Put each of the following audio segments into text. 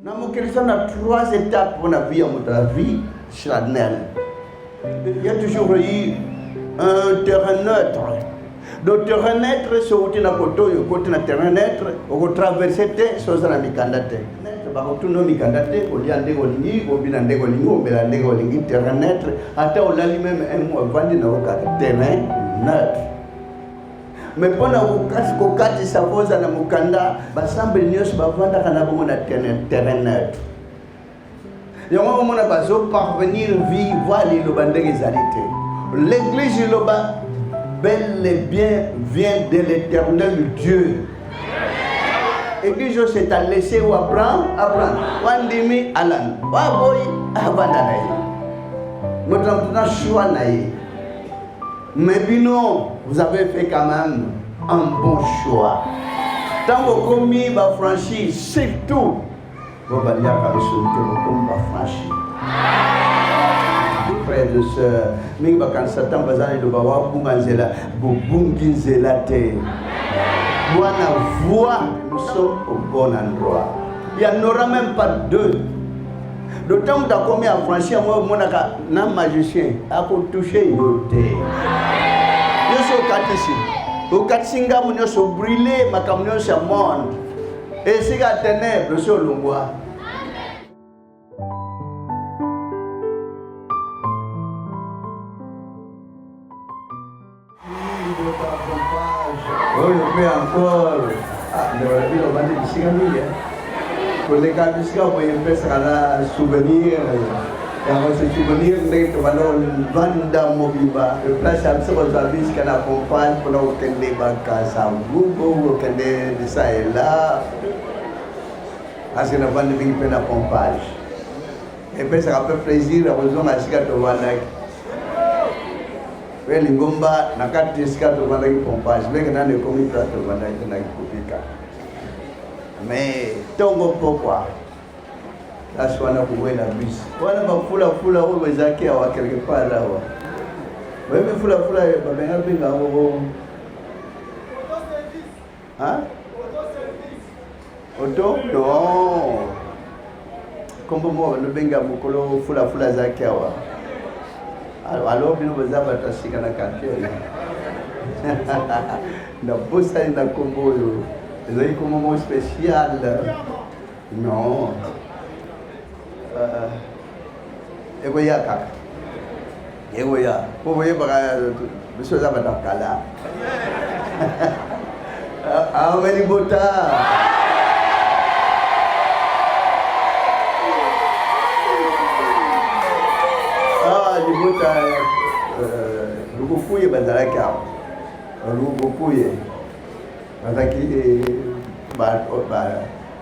Nous avons 3 étapes pour la vie charnelle. Il y a toujours eu un terrain neutre. Le terrain neutre, c'est où tu as un terrain neutre, on va traverser tes choses à la mikandate. Tout le mikandate, on dit ande golingi, on dit ande golingi, on dit ande golingi, terrain neutre. Attends, on a lui-même un mot, vandi na terrain neutre. Mais pendant que ça pose à la mukanda, basambe nyos bavanda kana bomo na terrain neutre. Yango mona bazo parvenir vivre le bandege zalité. L'église loba bel et bien vient de l'Éternel Dieu. L'église s'est laissé ou apprendre. Wandimi alan. Waboy abandanaï. Notre choix naï. Mais bino, vous avez fait quand même un bon choix. Tant que vous commis franchi, surtout, vous allez franchi. Frères et sœurs, nous Satan bazali lo bawa bunganzela, bubunginzela te. Voilà, nous sommes au bon endroit. Il n'y en aura même pas 2. Le temps où tu as commis à franchir, moi, mon magicien, a touché yoté. Je suis au catéchisme. Au catéchisme, je suis brûlé, ma camion se monte. Et si la ténèbre, je suis au longbois. Oh, je fais encore. Ah, le vie, on va dire ici, pour les cas du scope, on peut faire souvenir. Et on se souvenir de Vanda Mobiba. Le place à ce qu'on a vu, ce qu'on accompagne pour nous qu'elle n'est pas qu'à ça. Vous, qu'elle est de ça et là. Parce que nous avons une peine à pompage. Et puis ça fait plaisir à vous à ce qu'on a vu. Oui, l'ingomba n'a qu'à discuter de la pompage. Mais qu'on a des comités de la coupika. Mais tant que pourquoi? Là, je suis en train de la bus. Voilà, je suis en train de faire quelque part là. Oui, mais je suis en train de faire hein? Auto? Non. Comme moi, le benga mukolo fula zakiawa. Alors, nous avons besoin de la quartier. Na bossa na combo. Vous avez comme un moment spécial. Non. Egoya kaka. Egoya. Vous voyez, monsieur Zabadakala. Ah, mais bota. Ah, les bota. Lukufuye bazalaka. Lukufuye. Bazaki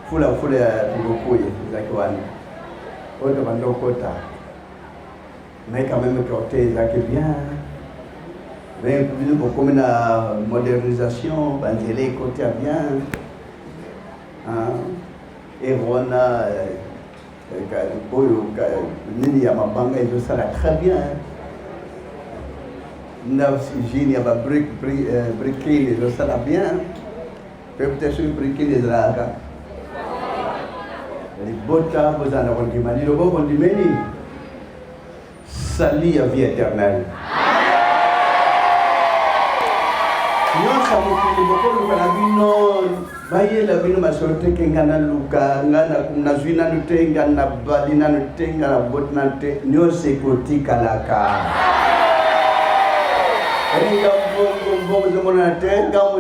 fula lukufuye zakiwani. Autre bando kota. Mais quand même côté zaki bien. Mais plus comme la modernisation, banzele côté bien. Et on a nini ya mabanga ils ça très bien. Neuf génie ya briquer ils ça bien. Peut-être sur briquer les dragas. Les botas vous en avez dit mani le bon dit meni. Sali à vie éternelle. Nous sommes beaucoup de la vie non. Baye la vie ma sorte que ngana luka ngana na zwina nute ngana balina nute ngana botna nute nyo sekoti kalaka. Ringa bongo zomona nute ngam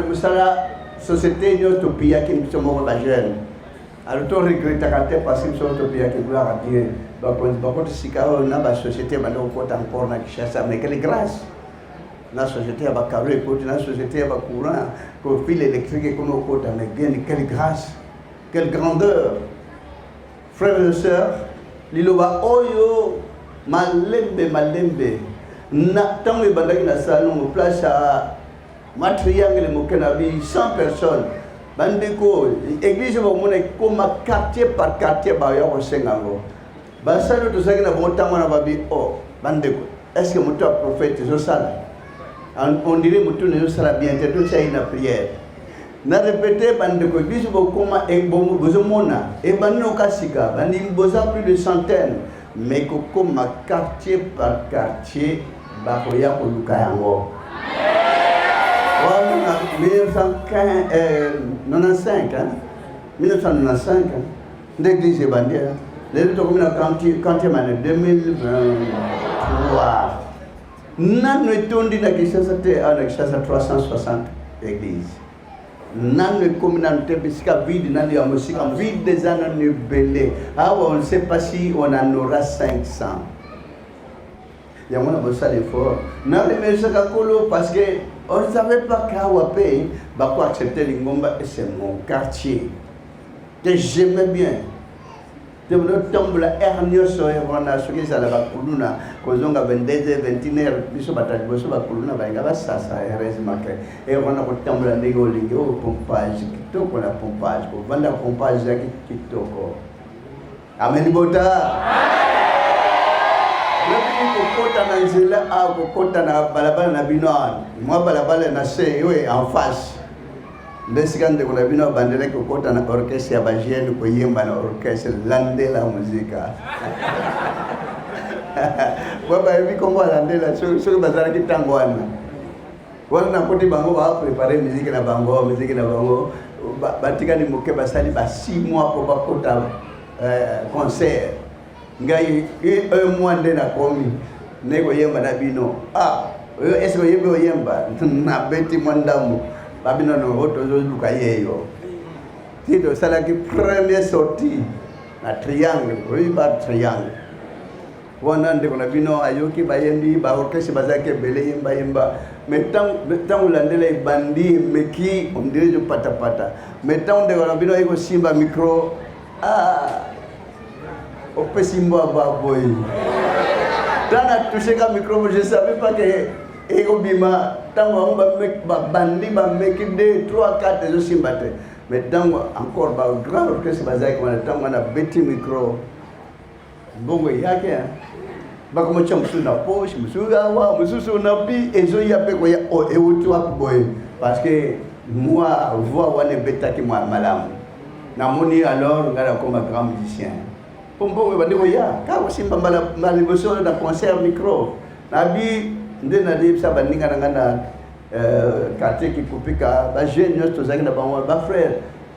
musala société nyo topia qui nous sommes la jeune. Alors to regrette quand parce que sont topia qui gloire à Dieu. Ba contre sikao na ba société ba no kota encore na kishasa mais quelle grâce. La société a carré, la société a courant, le fil électrique qu'on a côté, mais quelle grâce, quelle grandeur. Frères et sœurs, l'Iloba Oyo, Malembe, Nathan et Bandak na salon, place à Matriangle et Mokenabi, 100 personnes. Bandeko, église va monter comme quartier par quartier, Baya au Sengango. Basalo tout ça qui n'a pas monté à Babi, oh, Bandeko, est-ce que mon prophète est au salon? On dirait que tout le monde sera bien, tout ça est une prière. na répété bande ko biso bokoma e bozomona e banno kasika bandi boza plus de centaines mais kokoma quartier par quartier bakoya koluka yango. Voilà, 1995, l'église est bandée. Les deux communes quand il m'a 2023. Nan ne tondi na Kinshasa à 360 églises. Nan ne communauté bisika vide nan ya musika vide des années belé. Ah on ne sait pas si on en aura 500. Il y a moins de ça l'effort. Nan les messieurs kakolo parce que on ne savait pas qu'Awapé va accepter l'Ingomba et c'est mon quartier que j'aimais bien. De mon tombe la hernie sur on a ce qui ça la kuluna kozonga 22h 21h biso batali boso ba kuluna ba ngaba sasa heureusement que et on a tombe la ndego lingo pompage kitoko la pompage ko vanda pompage ya kitoko. Amen bota. Kokota na nzela a kokota na balabala na binoan mwa balabala na se yo en face ndesikande kuna bino bandele kokota na orchestre ya bajeune ko yemba na orchestre landela muzika baba hivi kombo landela so bazara kitango wana koti bango ba préparer musique na bango batika ni moke basali ba 6 mois pour bakota concert ngai un mois de na komi nego yemba na bino est-ce que yemba yemba na beti mwandamu babino no hoto zo luka yeyo tito sala ki première sortie na triangle oui ba triangle wana ndeko na bino ayoki bayembi ba orchestre bazake bele yemba mais tant ulandela ibandi meki on dirait jo pata mais tant ndeko na bino iko simba micro Opesimbo baboy. Tana touché ka micro, je savais pas que ego bima tango ba bandi ba meki 2 3 4 zo simbate. Mais tango encore ba grand orchestre bazaki wana tango na beti micro. Bongo yake ba ko mocha musu na poche musu wa musu na bi ezo yape ko ya e wutu boy parce que moi voix wana betaki moi malamu. Na moni alors ngala comme grand musicien. Pombo bandeko ya ka simba mbala boso na concert micro nabi ndena debisa baninga ngana quartier qui kupika ba jeune nyos to zaki na ba frère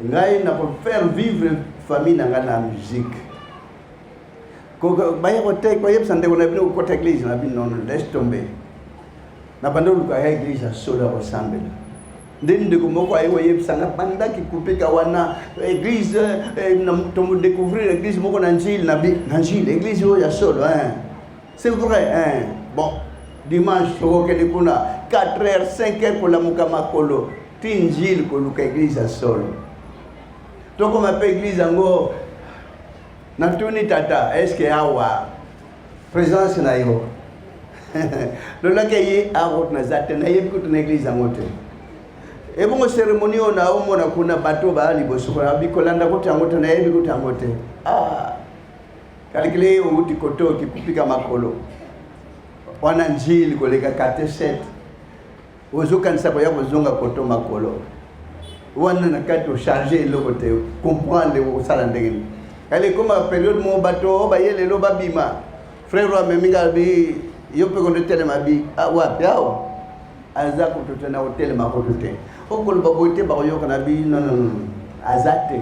ngai na pour faire vivre famille ngana musique ko ba ya hotel ko yeb sande ko na bino ko ta église na bino non laisse tomber na bandolu ka église sola ensemble ndende ko moko ayo yebisanga banda ki kupika wana église na tomo découvrir l'église moko na njil na njil église yo ya solo c'est vrai bon dimanche ko ke kuna 4h 5h pour la mukama kolo tinjil ko luka église ya solo to ko ma pe église ngo na tuni tata est-ce que awa présence na yo lo la ke yi awo na zate na yebi ko na église ngote et bon cérémonie on a au mona kuna bato ba liboso ko abikolanda ko tangote na yebi ko tangote calculer uti koto ki kupika makolo wana njili ko leka 47 ozokanisa ko ya bozonga koto makolo wana na kato charger loko te comprendre o sala ndenge kale koma période mo bato ba yele lo babima frère wa meminga bi yope ko tele mabi wapi ao aza ko totena hotel makoto te okol babote ba yo kana bi non azate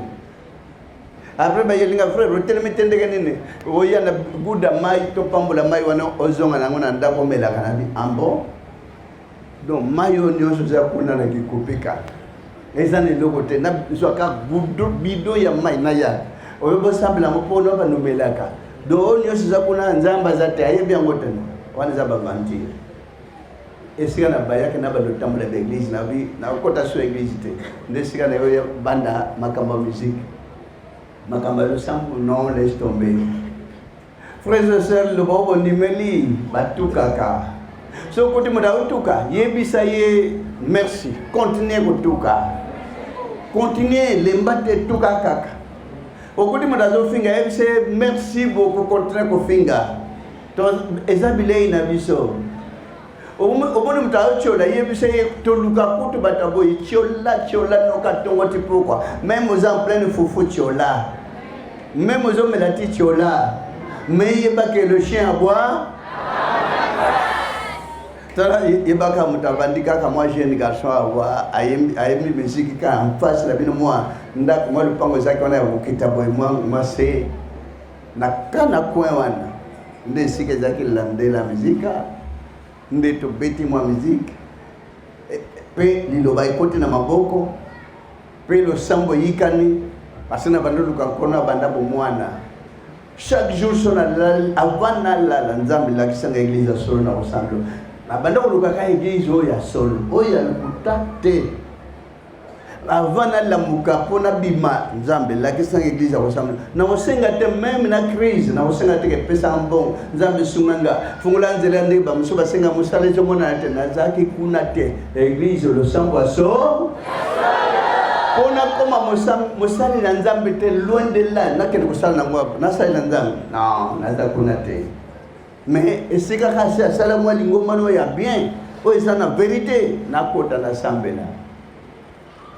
après ba yelinga frère hotel mitende kenene o yana buda mai to pambola mai wana ozonga nango na ndako mela kana bi ambo donc mayo nyonso za kuna na kikupika ezane lokote na soka budo bido ya mai na ya oyo bo sambla mo no ba numelaka do nyonso za kuna nzamba za te ayebi ngote wana za babanti esika na bayaka na bado tambula de l'église na bi na kota so église te ndesika na yo banda makamba musique makamba yo sambu non laisse tomber frères et sœurs le bobo nimeli batukaka so koti muda utuka yebisa ye merci continuez kutuka continuez lembate tuka kaka okoti muda zo finga yebise merci beaucoup continuez ko finga to ezabile ina biso omoni mutao chola yebise toluka kutu bataboy chola no katongo ti pourquoi même aux en pleine foufou chola même aux hommes la ti chola mais yeba que le chien aboie tala yebaka mutavandika kama jeune garçon wa ayemi musique ka en face la bino moi ndako moi le pango zaki wana ukita boy moi c'est na kana coin wana nde sike zaki lande la musique nde to beti moi musique pe liloba ikoti na maboko pe lo sambo yikani pasina bandulu kankona banda bo mwana chaque jour sona avant la nzambe la kisanga église solo na ensemble abanda kuluka église oya solo oya lukutate avant la mukapona bima nzambe la kisanga église ensemble na osenga te même na crise na osenga te ke pesa mbon nzambe sunganga fungula nzela ndi ba musoba senga musale jo mona te na zaki kuna te église lo sambo so pona koma musali na nzambe te loin de là na kene kusala na mwa na sali na nzambe non na za kuna te mais esika kasi asala mwa lingoma no ya bien o eza na vérité na kota na sambela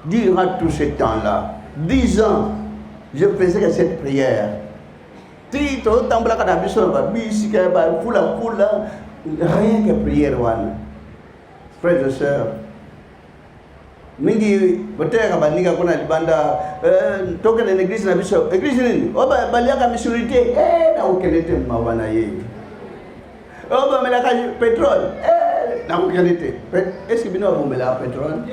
durant tout ce temps-là 10 ans je faisais que cette prière tito tambla kana biso ba bisika ba fula rien que prière wana frères et sœurs mingi boteka baninga kuna libanda toka na église na biso église nini oba baliaka misurité na ukelete mawana yeye oba melaka pétrole na ukelete est-ce que bino bomela pétrole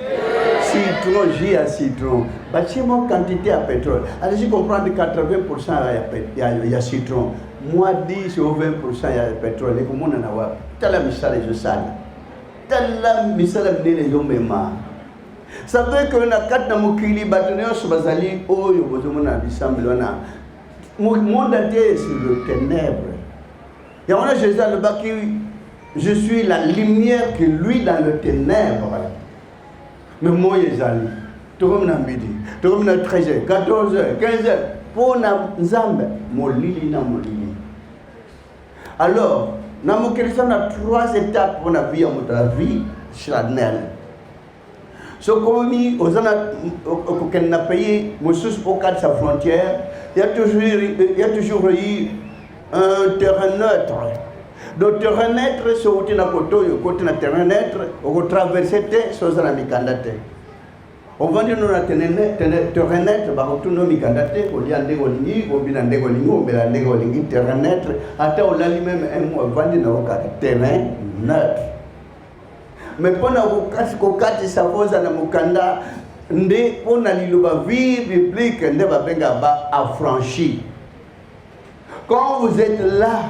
citron J à citron bâtiment quantité à pétrole allez je comprendre 80% ya citron moi 10 ou 20% ya pétrole et comment on a wa tala misala je sale tala misala ndele yo mema. Ça veut que na katna mukili batonyo sobazali oyo bozomona bisambe wana monde entier sur le ténèbre. Et on a Jésus le bas qui je suis la lumière que lui dans le ténèbre. Mais moi yezali tokom na midi tokom na 13h 14h 15h pour na nzambe molili na molili. Alors na mukili sana 3 étapes pour la vie en notre vie charnelle. So comme aux autres n'a payé Moussous au cadre de sa frontière, il y a toujours eu un terrain neutre. Donc terrain neutre, c'est où tu n'as côté na terrain neutre, on traverser tes choses à la mikandate. On va dire nous na terrain neutre, bah tout nos mikandate, on dit ande golingi, on dit ande golingi, on dit ande golingi terrain neutre. Attends on l'a lui-même un mois, on va dire nous terrain neutre. Mais pour nous sapoza na mukanda nde pour na liloba vie biblique nde ba benga ba affranchi. Quand vous êtes là,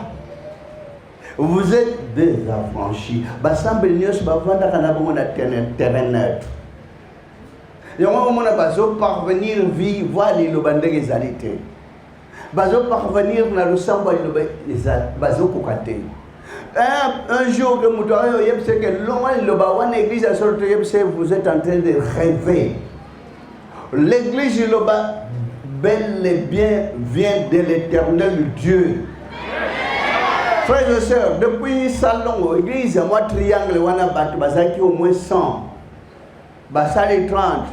vous êtes des affranchis. Ba semble nyos ba vanda kana bongo na terrain neutre. Yango mona bazo parvenir voir liloba ndenge zalité. Bazo parvenir na losambo liloba bazo kokate. Un jour que l'église a sorti, vous êtes en train de rêver. L'église bel et bien vient de l'éternel Dieu. Frères et sœurs, depuis salon, l'église, moi triangle, bazaki au moins 100, basali 30.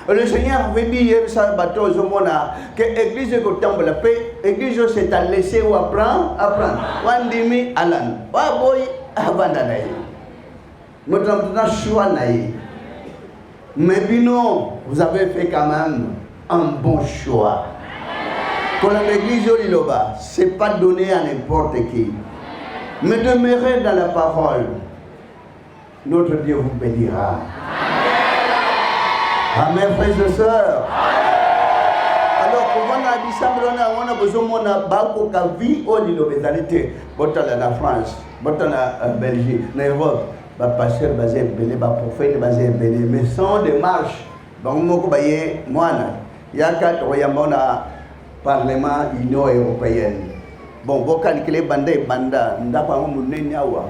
Le Seigneur veut dire que l'église est la paix, l'église s'est laissée ou apprendre. Wandimi Alan. Waboy Abandanaï. Notre choix naï. Mais bino, vous avez fait quand même un bon choix. Quand l'église au Liloba, ce n'est pas donné à n'importe qui. Mais demeurez dans la parole. Notre Dieu vous bénira. Amen, frères et sœurs. Alors, on a besoin de bako ka vie au l'obésalité. Botala la France, botala la Belgique, l'Europe, ba pasteur basé belé, ba prophète basé belé, mais sans démarche. Donc, moko baye moana. Yaka oyamona Parlement Union européenne. Bon, bokan kile banda ndapa munene awa.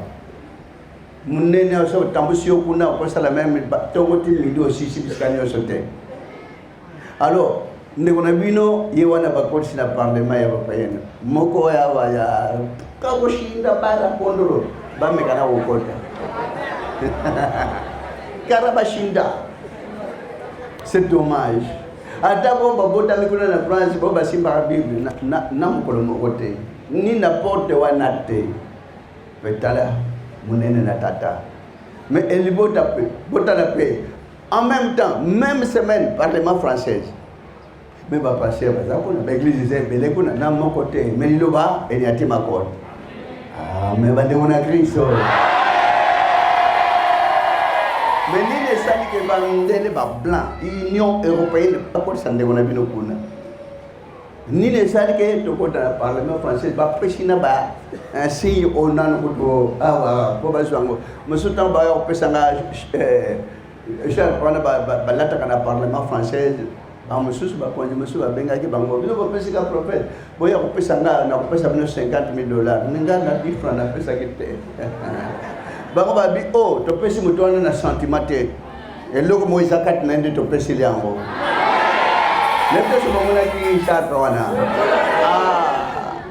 Munene so tambusio kuna kwa sala même tongoti lido sisi biskanyo sote. Alors, ndekona bino yewana bakosi na Parlement européenne. Moko ya kaboshinda bara kondoro bamekana ukota. Karabashinda. C'est dommage. Adabo babota mikuna na France boba simba Bible na mukolo mokote. Ni n'importe wanate. Betala munene na tata. Mais elle bota peu, bota la paix. En même temps, même semaine, parlement française. Mais va passer l'église disait belé kuna na mon côté, mais il va et il y a ma corde. Ah mais va de mon Christ. Mais ni les sali que va ndele ba blanc, Union européenne pas pour sande on a bino kuna. Ni les sali que to ko dans parlement français ba pesina ba si on a ko awa ko ba zwango. Musuta ba yo pesanga je prends ba lata kana parlement français. Monsieur ba konje monsieur ba benga ki bango bino ba pesa ka prophète boya ko pesa na ko pesa bino $50,000 ninga na 10 francs na pesa kite bango ba bi oh to pesa mutu wana na sentimate eloko mo isakat na ndi to pesa liango lete so mona ki shata wana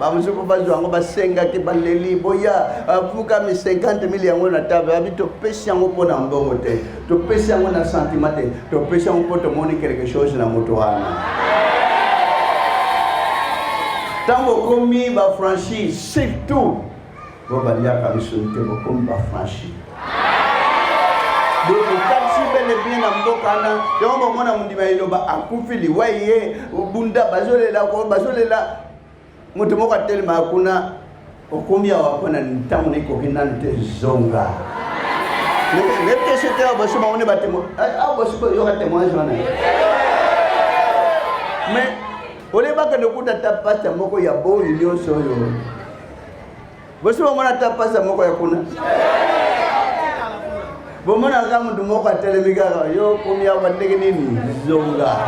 ba monsieur ko ba zwango ba senga ki baleli boya fuka mi 50,000 yango na table abi to pesa yango pona mbongo te to pesa yango na sentimate to pesa yango poto moni quelque chose na moto wana tango komi ba franchi surtout bo ba lia ka misunte bo komi ba franchi do kasi bele bien na mboka na yo mo mona mundima ilo ba akufili waye bunda bazolela ko bazolela mutu moko telema hakuna okumia wakona ntamu niko kinante zonga lete sete abo suma one batemo abo suma yo katemo jona mais ole baka nokuta tapata moko ya bo ilio soyo bosuma mona tapasa moko ya kuna bomona kama mtu moko telemika yo kumia wateke nini zonga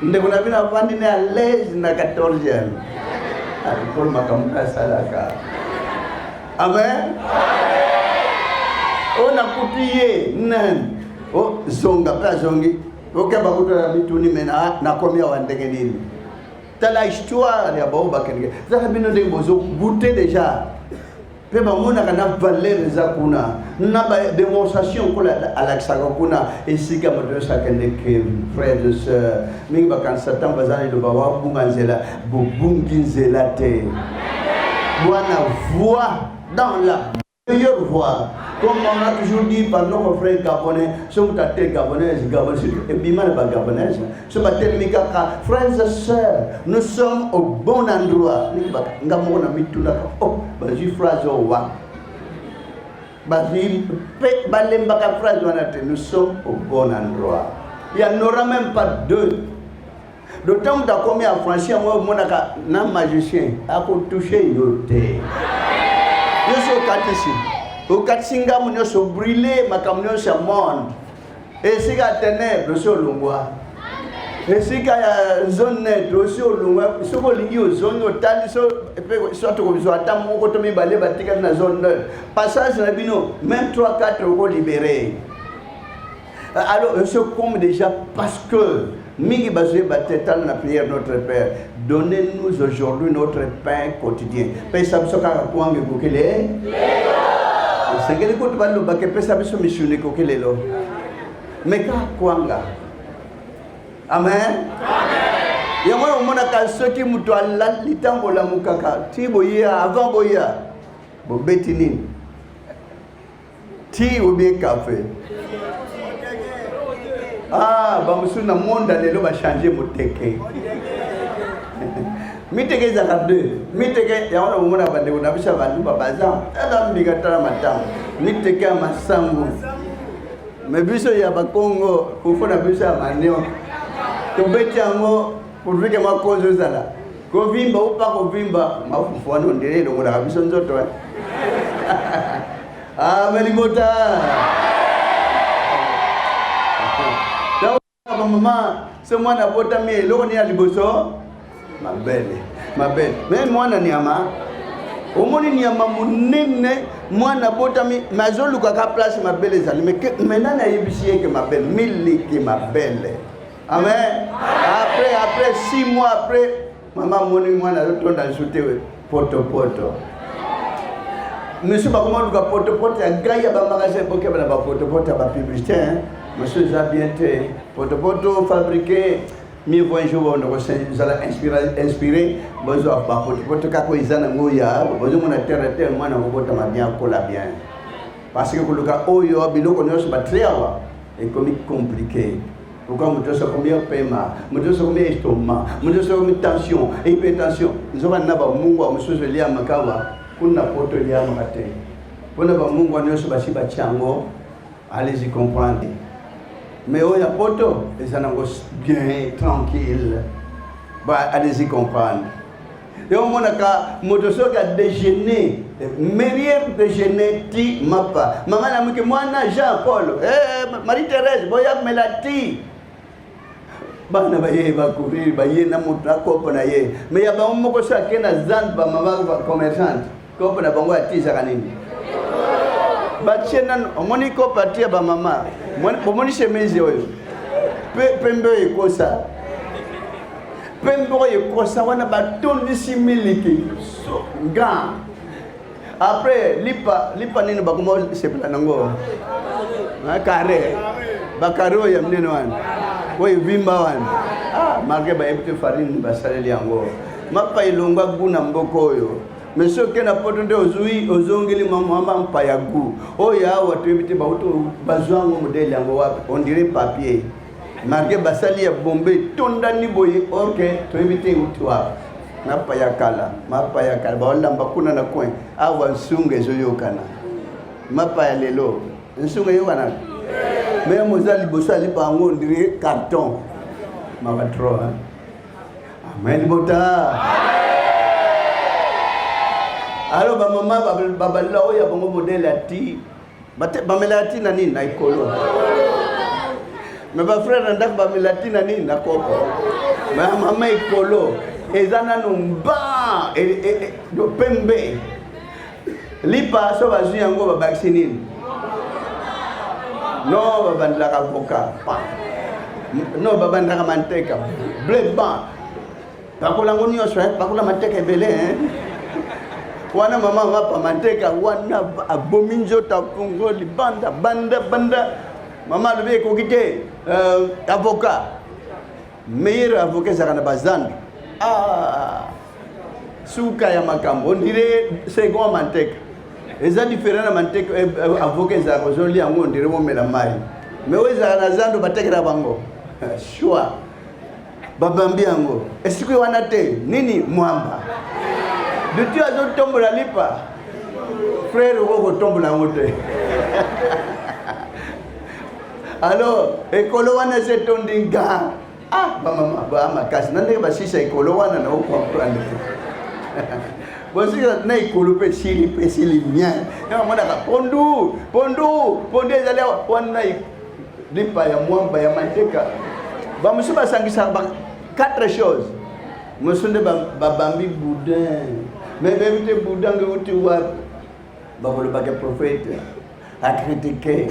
ndeko na bina vandi na les na 14 ans alikuwa makamka salaka amen ona kutie nan o zonga pa zongi okaba kutoa bituni mena na komia wandenge nini tala histoire ya baoba kenige za bino ndenge bozo goûter déjà pe ba mona kana valeur za kuna na ba démonstration ko la alaksa kuna esika moto sakende ke frères et sœurs mingi ba kan satan bazali do ba wa bunganzela bubunginzela te bwana voix dans la meilleure voix comme on a toujours dit par nos frères gabonais sont taté gabonais gabonais et bimana ba gabonais so ba telmika ka frères et sœurs nous sommes au bon endroit mingi ba ngamo na mitula oh ba ji phrase wa Bazi balembaka phrase wanate nous sommes au bon endroit. Il n'y en aura même pas deux. D'autant que tu as commis à franchir moi monaka na magicien a ko toucher yote. Yo so katisi. O katsinga mo so brûler makamno sa monde. Et si ka ténèbres so longwa. Et si ka zone net aussi au longwa so ko lingi o zone o tali so soit to ko atam ko to mi balé batika na zone net. Passage na bino même 3-4 ko libéré. Alors je comme déjà parce que mingi bazé batetal na prière notre Père, donnez-nous aujourd'hui notre pain quotidien. Pesa biso ka kuange kokele. Sengeli ko tbalo bake pesa biso misione kokele lo. Meka kuanga. Amen. Amen. Yango mona ka soki mutu ala litango la mukaka. Ti boya avant boya. Bo betini. Ti ou bien café. Ah, ba musuna monda lelo ba changer moteke. Miteke za kadde. Miteke ya wana mona bande unabisha bandu babaza. Ela mbiga tala matamu. Miteke masangu. Mebiso ya bakongo kufuna bisa maneo. Tobeti yango kuvike makonzo zala. Kovimba upa kovimba mafufuano ndirelo ngora kabiso nzoto. Melimota. Mama, ce mwana bota mi eloko ni aliboso mabele. Mais mwana ni ama. Omoni ni ama munene mwana bota mi mazoluka ka place mabele zali mais nana yebisi ke mabele miliki mabele. Amen. Après 6 mois après maman moni mwana tonda nsutewe poto. monsieur bakoma luka potopoto ya gaya ba magasin pour que ba potopoto ba publicité monsieur ça bien te potopoto fabriqué mieux vaut un jour on va inspirer besoin ba potopoto kako izana ngoya besoin mona terre mwana ngobota mabia kola bien parce que luka oyo biloko nyonso ba trewa et comme compliqué. Pourquoi nous devons combien paiement, nous devons combien estomac, nous devons combien tension, hypertension. Nous avons n'aba mungu wa msuzo lia makawa, kuna poto lia makate. Kuna ba mungu wa nyoso basi bachango, allez-y comprendre. Mais oh ya poto, les anangos bien tranquille. Bah allez-y comprendre. Et on m'a dit, motoso ka déjeuner, meilleur déjeuner ti mapa. Maman a dit que moi na Jean Paul, Marie-Thérèse, boya melati. Bana baye ba courir, baye na mutra kopo na ye. Mais ya ba moko sa kena zand ba mama ba commerçante. Kopo na bango atiza kanini. Ba chena omoni kopo atia ba mama. Omoni chemise oyo. Pembe ikosa. Pembo yekosa wana batondi similiki ga après lipa nini bakoma sepla nango carré bakaro ya mnene wana we vimba wana marke ba ebite farine basaleli yango mapa ilonga guna mboko oyo monsieur kena potonde ozongeli mama mpaya gu oya watu ebite ba uto bazwango modele yango wapi on dirait papier marqué basali ya bombe tonda ni boye orke to éviter utwa mapa ya kala ba lamba kuna na coin awa sunge zoyokana mapa ya lelo nsunge yokana mais mozali bosali bango ndire carton mabatro amen bota alo ba mama ba lao ya bongo modele ati ba melati na nini na ikolo. Mais ma frère ndak ba milatina ni na koko. Ma mama ikolo ezana nomba do pembe. Lipa so bazu yango ba vaccine. No ba bandla ka koka. No ba bandla ka manteka. Blé ba. Pakula ngoni yo swa pakula manteka ebele Wana mama wapa manteka wana abominjo tapungo libanda banda. Maman le ko kite avocat meilleur avocat zakana bazand suka ya makambo on dirait second mantek eza différent na mantek avocat zako zoli yango on dirait mo mela mai mais we zakana zando batekera bango choix babambi yango est-ce que wana te nini mwamba de tu azo tombola lipa frère ko tombola ngote. Alors, ekolo wana setondinga. Ba mama ba makasi nande ba sisa ekolo wana na comprendre. Bosi na ekolo pe sili mien. Na mona ka pondu ezale wana lipa ya mwamba ya manteka. Ba musuba sangisa ba quatre choses. Musunde ba bambi boudin. Mais même te boudin que tu vois ba le bague prophète a critiquer.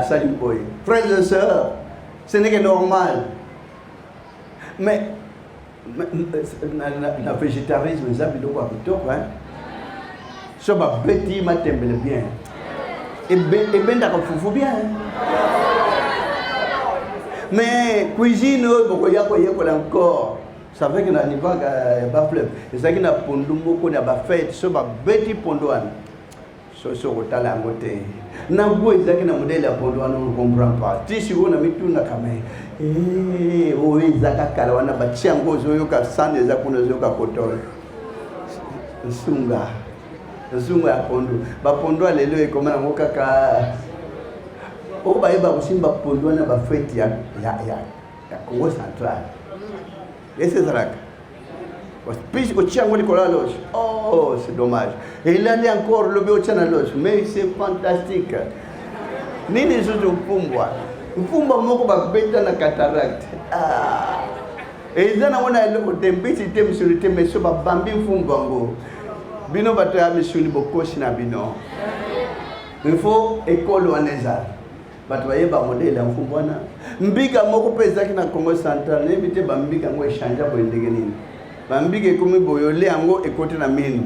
Salut boy. Frères et sœurs, ce n'est que normal. Mais le végétarisme, c'est un peu plutôt quoi. Ce que petit matin bien. Et ben d'accord foufou bien. Mais cuisine beaucoup y a encore. Ça fait que na niveau ba fleuve. Et ça qui na pondu moko na ba fête, ce ba petit pondoane. So kotala ngote na go ezaki na modèle ya pondo wana on comprend pas tisi wona mituna kama o ezaka kala wana batia ngozo yoka sande za kuna zoka kotola nsunga ya pondo ba pondo lelo ekomana ngoka ka o ba eba kusimba pondo wana ba fête ya Congo Central ese zaraka. Puis au tient on la loge. Oh, c'est dommage. Et il a dit encore le bio tient la loge, mais c'est fantastique. Nini zozo mfumba moko ba beta na cataracte. Et ils en ont le tempi système sur le thème sur ba bambi mfumba ngo. Bino bato ya misuni bokoshi na bino. Il faut école waneza. Bato baye ba modèle mfumba na. Mbika moko pesa kina Congo Central, n'invite ba mbika ngo échanger bo ndenge nini. Bambige kumi boyole yango ekote na menu.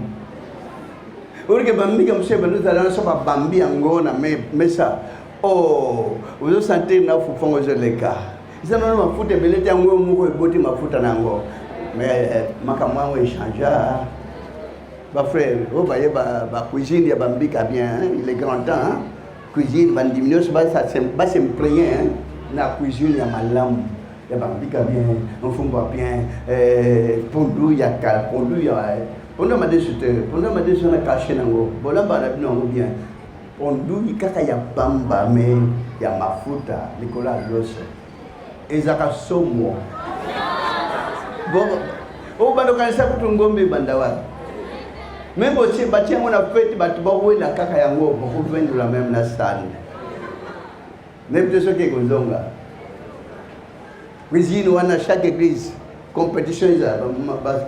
Urike bambika mseba nuta lana sopa bambi angona mesa. Oh, uzo sante na fufongo zeleka. Isa nono mafuta belete yango muko eboti mafuta nango. Mais makamwa échangea. Ba frère, oh ba cuisine ya bambika bien, hein? Il est grand temps, hein? Cuisine va diminuer ba s'imprégner, hein? Na cuisine ya malamu. Ya bambika bien, on fumba bien, pondu ya kal, pondu ya pondu ma desu na caché nango. Bola ba na bino bien. Pondu ikaka ya bamba me ya mafuta likola loso. Ezaka somo. Bon, bando kanisa kutu ngombe bandawa. Même aussi bâti on a fait batu ba la kaka yango pour vendre la même na stand. Même de ceux qui gonzonga. Cuisine wana chaque église compétition za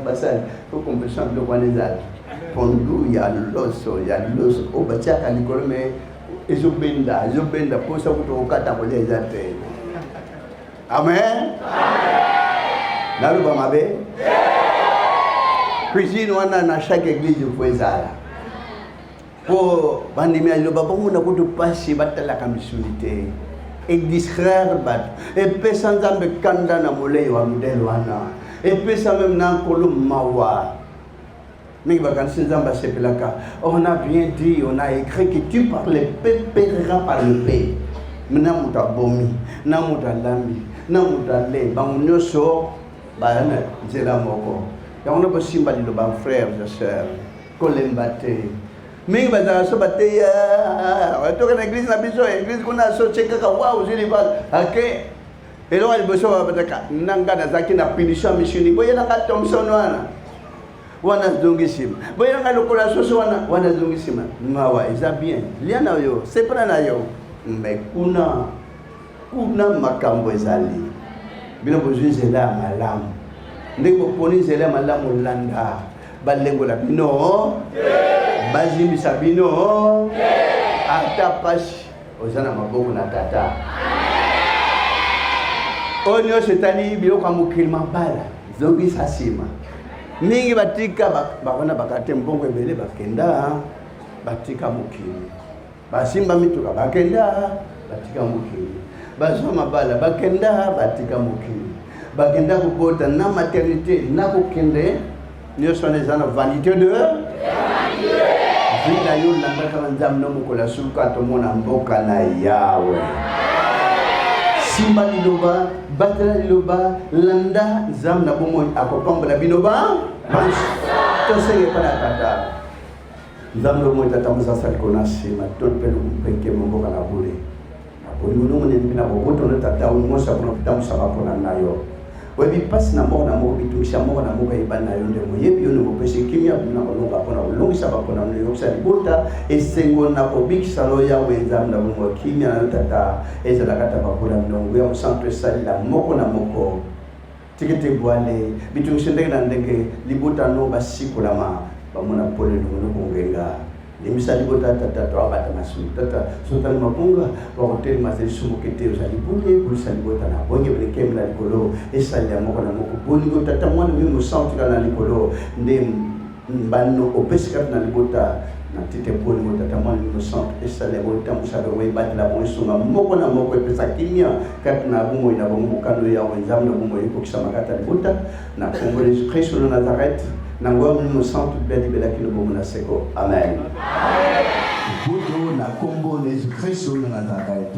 basal pour compétition de kwaneza. Pondu ya loso o bâti aka likolo me ezobenda posa kutu okata koleza te. Amen. Nalu ba mabe. Cuisine wana na chaque église fwezala. Po bandimi aloba bongo na kutu pasi batala kamisulite. Et distraire bat. Et pesa nzambe kanda na molei wa modèle wana. Et pesa même na kolo mawa. Mais vacances nzamba sepelaka. On a bien dit, on a écrit que tu par le paix paiera par le paix. Mna muta bomi, na muta lambi, na muta le, bangunyo so, bana zela moko. Ya on a pas simba di ba frères et sœurs, kolembate. Mais bazala so bate ya, to kana église na biso, église kuna so cheka ka wow zili bal. Ake elo ali boso bataka, nanga na zaki na punition mission ni boye na ka Thompson wana. Wana zongisima. Boye na lokola so wana zongisima. Mawa isa bien. Liana yo, sepana na yo. Mais kuna makambo ezali bino bozuzela malamu ndeko poni zela malamu landa balengo la bino bazimisa bino ata pasi ozana maboko na tata onyo setani biloko mukilima bala zongi sasima mingi batika bakona bakate mbongo ebele bakenda batika mukili basimba mituka bakenda batika mukili basoma bala bakenda batika mukili bakenda kupota na maternité na kokende nyoso nezana vanité de vida yo landa kama nzam no mukola suka to mona mboka na yawe simba liloba batela liloba landa nzam na bomo akopamba binoba to sege pana tata Nzambe mo tata musasa kona sima tot pelo mpeke mboka na bure. Apo ni no mene na boboto na tata mo sa kono pitamu sa pona nayo. Webi pas na mo bitu mo na mo ka ibana yo ndemo yebi yo no pese kimia na kono ka pona longi sa pona no yo sa libota esengo na ko big salo ya wenza na mo kimia na tata ezala kata bakula ndongo ya centre sali la moko na moko. Tikete bwale bitu shindenge na ndenge libota no basikula ma bamona pole no kongenga limisali bota tata to abata masu tata sultan mapunga wa hotel mazeli sumo kete za libule bulisali bota na bonye bleke mla likolo esali ya moko na moko boni go tata mwana mimo santi kana likolo nde mbano opesika na libota na tite boni go tata mwana mimo santi esali ya bota musabe we batla bonsunga moko na moko epesa kimia kat na bumo ina bongo kando ya wenzam na bumo yiko kisama kata libota na kongo Jésus Christ de Nazareth. Nangwa mimo santu beli belaki lobo na seko. Amen. Amen. Budo na kombo Jésus Christ de Nazareth.